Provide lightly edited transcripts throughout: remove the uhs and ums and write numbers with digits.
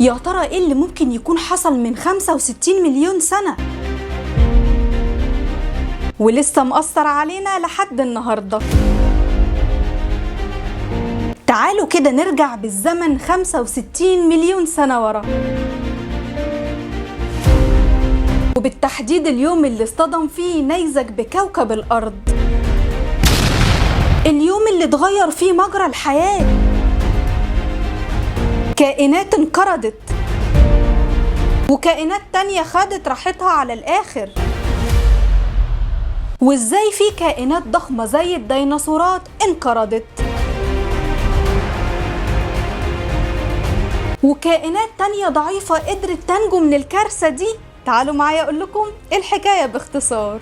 يا ترى ايه اللي ممكن يكون حصل من 65 مليون سنة ولسه مأثر علينا لحد النهاردة؟ تعالوا كده نرجع بالزمن 65 مليون سنة ورا، وبالتحديد اليوم اللي اصطدم فيه نيزك بكوكب الأرض، اليوم اللي اتغير فيه مجرى الحياة. كائنات انقرضت وكائنات تانية خدت راحتها على الآخر. وازاي في كائنات ضخمة زي الديناصورات انقرضت، وكائنات تانية ضعيفة قدرت تنجو من الكارثة دي. تعالوا معايا اقول لكم الحكاية باختصار.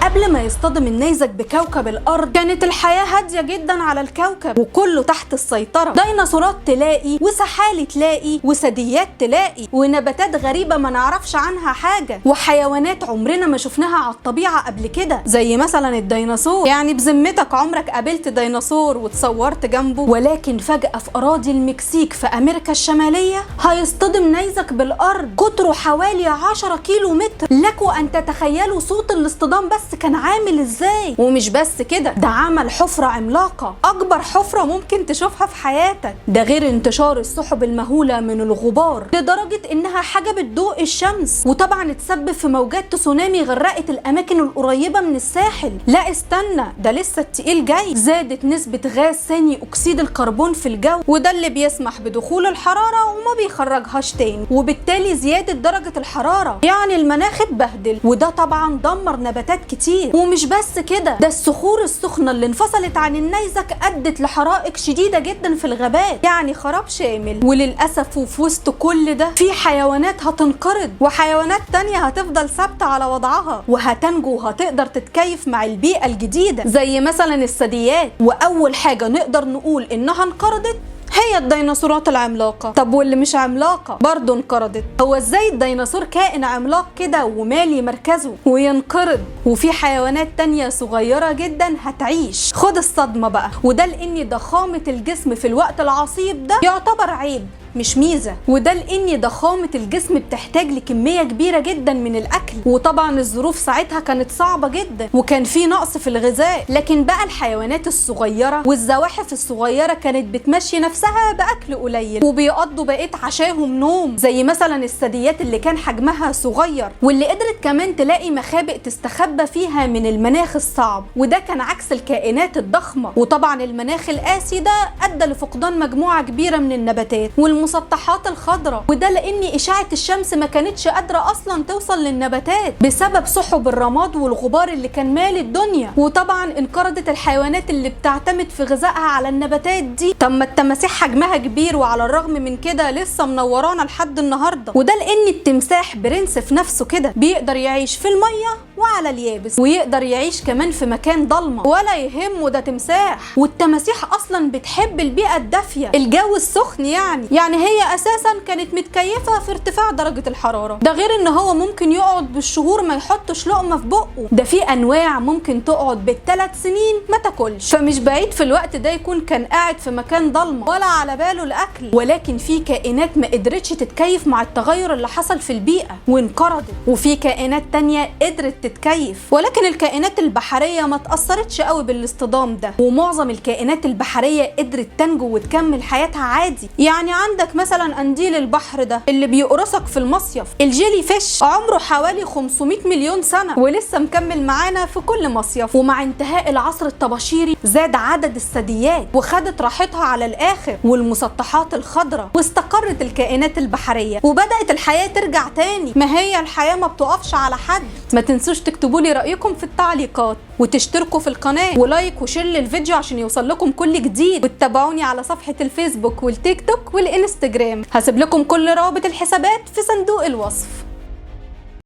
قبل ما يصطدم النيزك بكوكب الأرض كانت الحياة هادية جدا على الكوكب وكله تحت السيطرة. ديناصورات تلاقي، وسحالي تلاقي، وثدييات تلاقي، ونباتات غريبة ما نعرفش عنها حاجة، وحيوانات عمرنا ما شفناها على الطبيعة قبل كده زي مثلا الديناصور. يعني بذمتك عمرك قابلت ديناصور وتصورت جنبه؟ ولكن فجأة في أراضي المكسيك في أمريكا الشمالية هيصطدم نيزك بالأرض قطره حوالي 10 كيلو متر. لكم أن تتخيلوا صوت الاصطدام بس كان عامل ازاي. ومش بس كده، ده عمل حفرة عملاقة، اكبر حفرة ممكن تشوفها في حياتك. ده غير انتشار السحب المهولة من الغبار لدرجة انها حجبت ضوء الشمس، وطبعا اتسبب في موجات تسونامي غرقت الاماكن القريبة من الساحل. لا استنى، ده لسه التقيل جاي. زادت نسبة غاز ثاني اكسيد الكربون في الجو، وده اللي بيسمح بدخول الحرارة وما بيخرجهاش تاني، وبالتالي زيادة درجة الحرارة. يعني المناخ اتبهدل، وده طبعا دمر نباتات كتير. ومش بس كده، ده الصخور السخنة اللي انفصلت عن النيزك أدت لحرائق شديدة جدا في الغابات، يعني خراب شامل. وللأسف وفي وسط كل ده في حيوانات هتنقرض، وحيوانات تانية هتفضل ثابتة على وضعها وهتنجو وهتقدر تتكيف مع البيئة الجديدة، زي مثلا الثدييات. وأول حاجة نقدر نقول إنها انقرضت هي الديناصورات العملاقة. طب واللي مش عملاقة برضه انقرضت. هو ازاي الديناصور كائن عملاق كده ومالي مركزه وينقرض وفي حيوانات تانية صغيرة جدا هتعيش؟ خد الصدمة بقى، وده لان ضخامة الجسم في الوقت العصيب ده يعتبر عيب مش ميزة. وده لان ضخامة الجسم بتحتاج لكمية كبيرة جدا من الاكل، وطبعا الظروف ساعتها كانت صعبة جدا وكان في نقص في الغذاء. لكن بقى الحيوانات الصغيرة والزواحف الصغيرة كانت بتمشي نفسها باكل قليل وبيقضوا بقية عشاهم نوم، زي مثلا الثدييات اللي كان حجمها صغير واللي قدرت كمان تلاقي مخابئ تستخبى فيها من المناخ الصعب، وده كان عكس الكائنات الضخمة. وطبعا المناخ القاسي ده ادى لفقدان مجموعة كبيرة من النباتات المسطحات الخضراء، وده لان اشعة الشمس ما كانتش قادرة اصلا توصل للنباتات بسبب سحب الرماد والغبار اللي كان مالي الدنيا. وطبعا انقرضت الحيوانات اللي بتعتمد في غذائها على النباتات دي. طب ما التماسيح حجمها كبير وعلى الرغم من كده لسه منورانا لحد النهارده، وده لان التمساح برنس في نفسه كده، بيقدر يعيش في المية وعلى اليابس، ويقدر يعيش كمان في مكان ضلمة ولا يهمه، ده تمساح. والتماسيح اصلا بتحب البيئة الدافية، الجو السخن يعني هي اساسا كانت متكيفه في ارتفاع درجه الحراره. ده غير ان هو ممكن يقعد بالشهور ما يحطش لقمه في بقه، ده في انواع ممكن تقعد بالثلاث سنين ما تاكلش. فمش بعيد في الوقت ده يكون كان قاعد في مكان ضلمه ولا على باله الاكل. ولكن في كائنات ما قدرتش تتكيف مع التغير اللي حصل في البيئه وانقرضت، وفي كائنات تانية قدرت تتكيف. ولكن الكائنات البحريه ما تاثرتش قوي بالاصطدام ده، ومعظم الكائنات البحريه قدرت تنجو وتكمل حياتها عادي. يعني عندك مثلا قنديل البحر ده اللي بيقرصك في المصيف، الجيلي فيش عمره حوالي 500 مليون سنة ولسه مكمل معانا في كل مصيف. ومع انتهاء العصر الطباشيري زاد عدد الثدييات وخدت راحتها على الاخر، والمسطحات الخضراء، واستقرت الكائنات البحرية وبدأت الحياة ترجع تاني. ما هي الحياة ما بتقفش على حد. ما تنسوش تكتبوا لي رأيكم في التعليقات، وتشتركوا في القناة، ولايك وشير للفيديو عشان يوصل لكم كل جديد، وتتابعوني على صفحة الفيسبوك والتيك توك والانستجرام. هسيب لكم كل روابط الحسابات في صندوق الوصف.